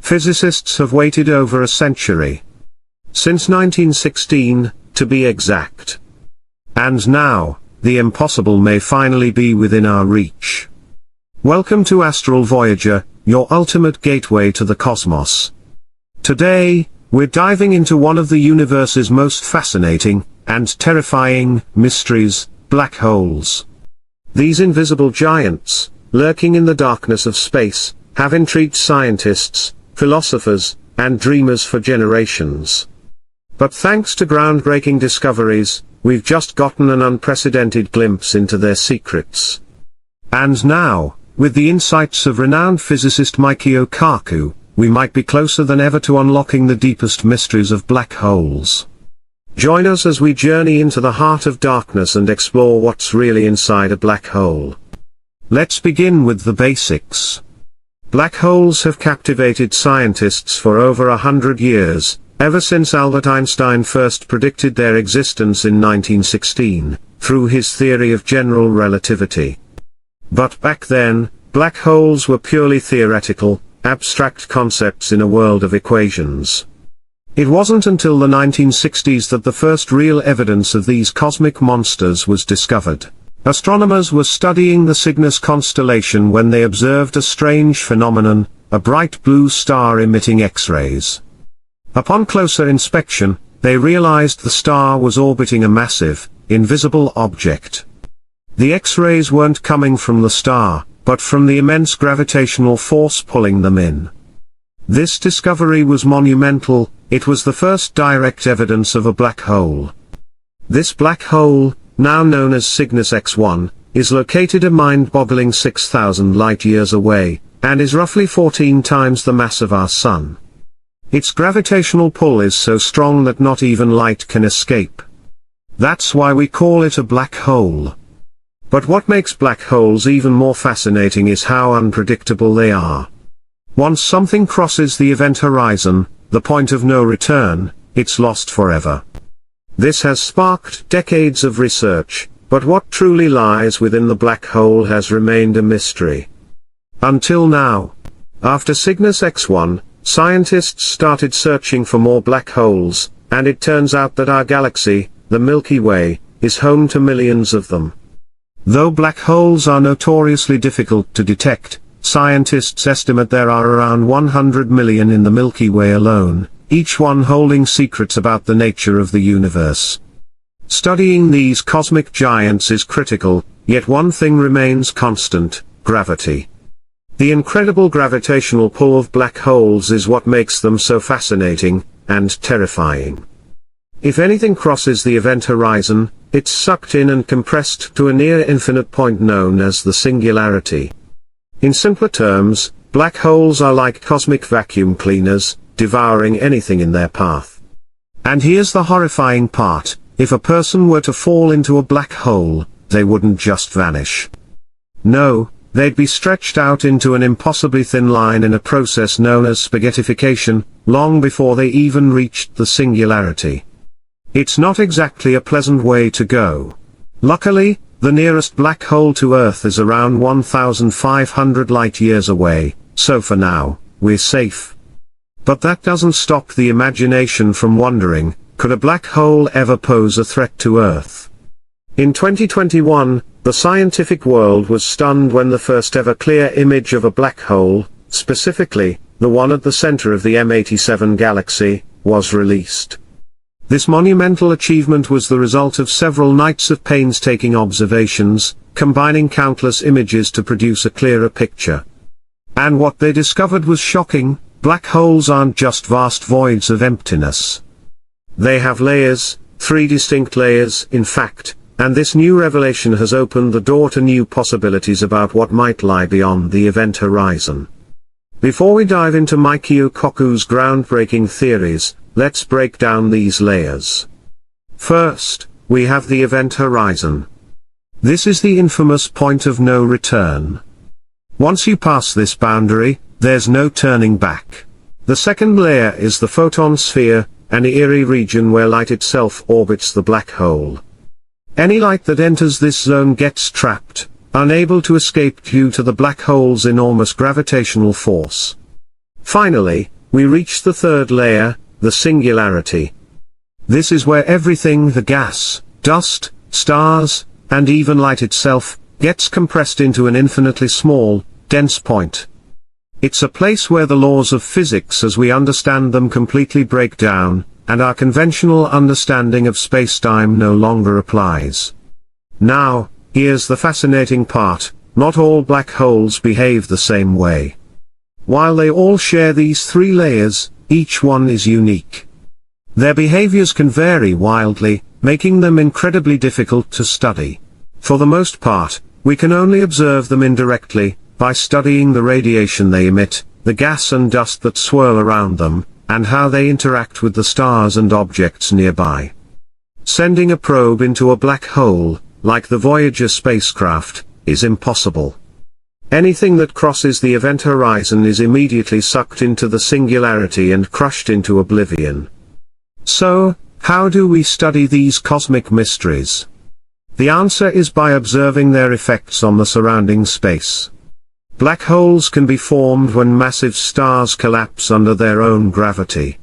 Physicists have waited over a century. Since 1916, to be exact. And now, the impossible may finally be within our reach. Welcome to Astral Voyager, your ultimate gateway to the cosmos. Today, we're diving into one of the universe's most fascinating and terrifying mysteries, black holes. These invisible giants, lurking in the darkness of space, have intrigued scientists, philosophers, and dreamers for generations. But thanks to groundbreaking discoveries, we've just gotten an unprecedented glimpse into their secrets. And now, with the insights of renowned physicist Michio Kaku, we might be closer than ever to unlocking the deepest mysteries of black holes. Join us as we journey into the heart of darkness and explore what's really inside a black hole. Let's begin with the basics. Black holes have captivated scientists for over 100 years, ever since Albert Einstein first predicted their existence in 1916, through his theory of general relativity. But back then, black holes were purely theoretical, abstract concepts in a world of equations. It wasn't until the 1960s that the first real evidence of these cosmic monsters was discovered. Astronomers were studying the Cygnus constellation when they observed a strange phenomenon, a bright blue star emitting X-rays. Upon closer inspection, they realized the star was orbiting a massive, invisible object. The X-rays weren't coming from the star, but from the immense gravitational force pulling them in. This discovery was monumental. It was the first direct evidence of a black hole. This black hole, now known as Cygnus X1, is located a mind-boggling 6,000 light-years away, and is roughly 14 times the mass of our Sun. Its gravitational pull is so strong that not even light can escape. That's why we call it a black hole. But what makes black holes even more fascinating is how unpredictable they are. Once something crosses the event horizon, the point of no return, it's lost forever. This has sparked decades of research, but what truly lies within the black hole has remained a mystery. Until now. After Cygnus X1, scientists started searching for more black holes, and it turns out that our galaxy, the Milky Way, is home to millions of them. Though black holes are notoriously difficult to detect, scientists estimate there are around 100 million in the Milky Way alone, each one holding secrets about the nature of the universe. Studying these cosmic giants is critical, yet one thing remains constant: gravity. The incredible gravitational pull of black holes is what makes them so fascinating and terrifying. If anything crosses the event horizon, it's sucked in and compressed to a near-infinite point known as the singularity. In simpler terms, black holes are like cosmic vacuum cleaners, devouring anything in their path. And here's the horrifying part: if a person were to fall into a black hole, they wouldn't just vanish. No, they'd be stretched out into an impossibly thin line in a process known as spaghettification, long before they even reached the singularity. It's not exactly a pleasant way to go. Luckily, the nearest black hole to Earth is around 1,500 light-years away, so for now, we're safe. But that doesn't stop the imagination from wondering, could a black hole ever pose a threat to Earth? In 2021, the scientific world was stunned when the first ever clear image of a black hole, specifically, the one at the center of the M87 galaxy, was released. This monumental achievement was the result of several nights of painstaking observations, combining countless images to produce a clearer picture. And what they discovered was shocking: black holes aren't just vast voids of emptiness. They have layers, 3 distinct layers, in fact, and this new revelation has opened the door to new possibilities about what might lie beyond the event horizon. Before we dive into Michio Kaku's groundbreaking theories, let's break down these layers. First, we have the event horizon. This is the infamous point of no return. Once you pass this boundary, there's no turning back. The second layer is the photon sphere, an eerie region where light itself orbits the black hole. Any light that enters this zone gets trapped, unable to escape due to the black hole's enormous gravitational force. Finally, we reach the third layer, the singularity. This is where everything, the gas, dust, stars, and even light itself, gets compressed into an infinitely small, dense point. It's a place where the laws of physics as we understand them completely break down, and our conventional understanding of spacetime no longer applies. Now, here's the fascinating part: not all black holes behave the same way. While they all share these three layers, each one is unique. Their behaviors can vary wildly, making them incredibly difficult to study. For the most part, we can only observe them indirectly, by studying the radiation they emit, the gas and dust that swirl around them, and how they interact with the stars and objects nearby. Sending a probe into a black hole, like the Voyager spacecraft, is impossible. Anything that crosses the event horizon is immediately sucked into the singularity and crushed into oblivion. So, how do we study these cosmic mysteries? The answer is by observing their effects on the surrounding space. Black holes can be formed when massive stars collapse under their own gravity.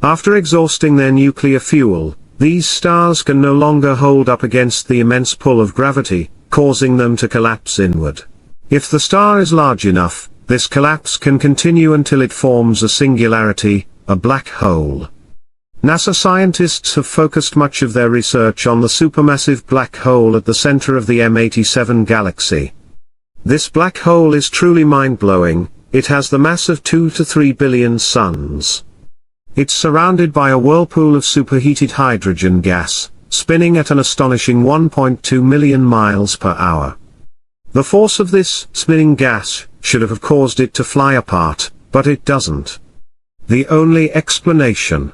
After exhausting their nuclear fuel, these stars can no longer hold up against the immense pull of gravity, causing them to collapse inward. If the star is large enough, this collapse can continue until it forms a singularity, a black hole. NASA scientists have focused much of their research on the supermassive black hole at the center of the M87 galaxy. This black hole is truly mind-blowing. It has the mass of 2 to 3 billion suns. It's surrounded by a whirlpool of superheated hydrogen gas, spinning at an astonishing 1.2 million miles per hour. The force of this spinning gas should have caused it to fly apart, but it doesn't. The only explanation: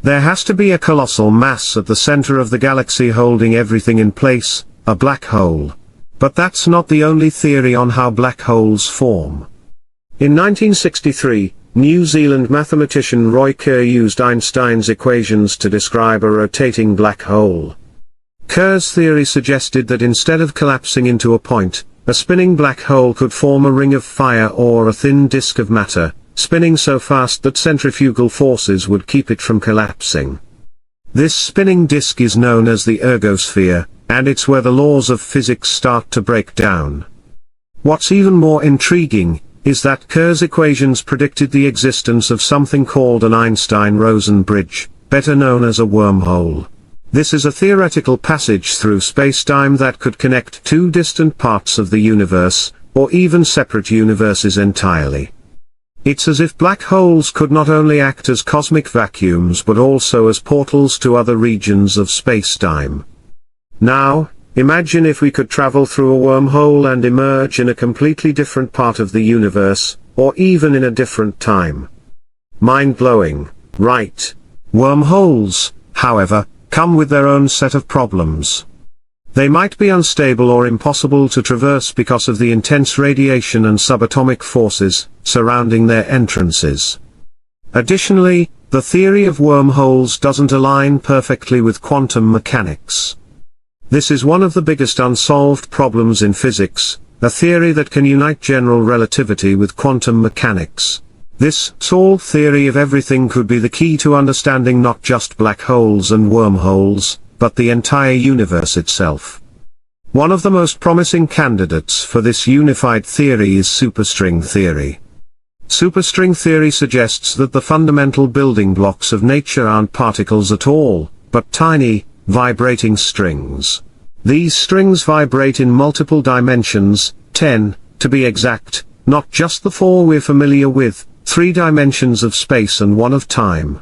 there has to be a colossal mass at the center of the galaxy holding everything in place, a black hole. But that's not the only theory on how black holes form. In 1963, New Zealand mathematician Roy Kerr used Einstein's equations to describe a rotating black hole. Kerr's theory suggested that instead of collapsing into a point, a spinning black hole could form a ring of fire or a thin disk of matter, spinning so fast that centrifugal forces would keep it from collapsing. This spinning disk is known as the ergosphere, and it's where the laws of physics start to break down. What's even more intriguing is that Kerr's equations predicted the existence of something called an Einstein-Rosen bridge, better known as a wormhole. This is a theoretical passage through spacetime that could connect two distant parts of the universe, or even separate universes entirely. It's as if black holes could not only act as cosmic vacuums but also as portals to other regions of spacetime. Now, imagine if we could travel through a wormhole and emerge in a completely different part of the universe, or even in a different time. Mind-blowing, right? Wormholes, however, come with their own set of problems. They might be unstable or impossible to traverse because of the intense radiation and subatomic forces surrounding their entrances. Additionally, the theory of wormholes doesn't align perfectly with quantum mechanics. This is one of the biggest unsolved problems in physics, a theory that can unite general relativity with quantum mechanics. This solved theory of everything could be the key to understanding not just black holes and wormholes, but the entire universe itself. One of the most promising candidates for this unified theory is superstring theory. Superstring theory suggests that the fundamental building blocks of nature aren't particles at all, but tiny, vibrating strings. These strings vibrate in multiple dimensions, 10, to be exact, not just the 4 we're familiar with, 3 dimensions of space and 1 of time.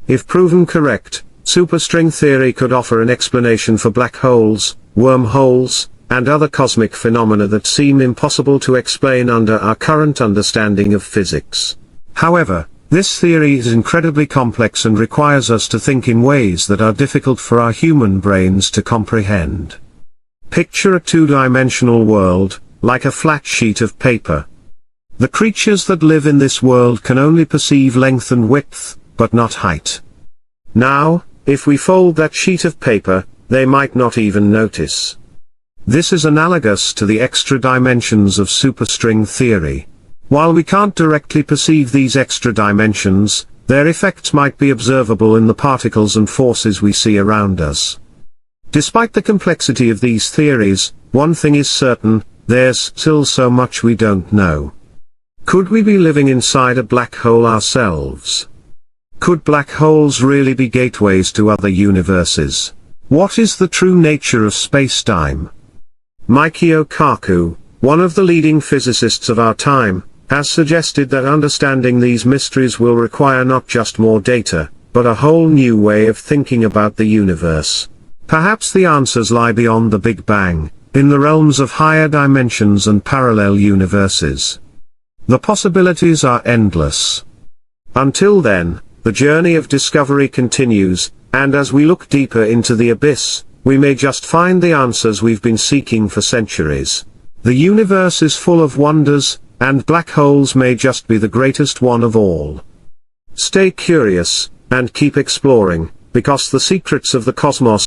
If proven correct, superstring theory could offer an explanation for black holes, wormholes, and other cosmic phenomena that seem impossible to explain under our current understanding of physics. However, this theory is incredibly complex and requires us to think in ways that are difficult for our human brains to comprehend. Picture a two-dimensional world, like a flat sheet of paper. The creatures that live in this world can only perceive length and width, but not height. Now, if we fold that sheet of paper, they might not even notice. This is analogous to the extra dimensions of superstring theory. While we can't directly perceive these extra dimensions, their effects might be observable in the particles and forces we see around us. Despite the complexity of these theories, one thing is certain: there's still so much we don't know. Could we be living inside a black hole ourselves? Could black holes really be gateways to other universes? What is the true nature of space-time? Michio Kaku, one of the leading physicists of our time, has suggested that understanding these mysteries will require not just more data, but a whole new way of thinking about the universe. Perhaps the answers lie beyond the Big Bang, in the realms of higher dimensions and parallel universes. The possibilities are endless. Until then, the journey of discovery continues, and as we look deeper into the abyss, we may just find the answers we've been seeking for centuries. The universe is full of wonders, and black holes may just be the greatest one of all. Stay curious, and keep exploring, because the secrets of the cosmos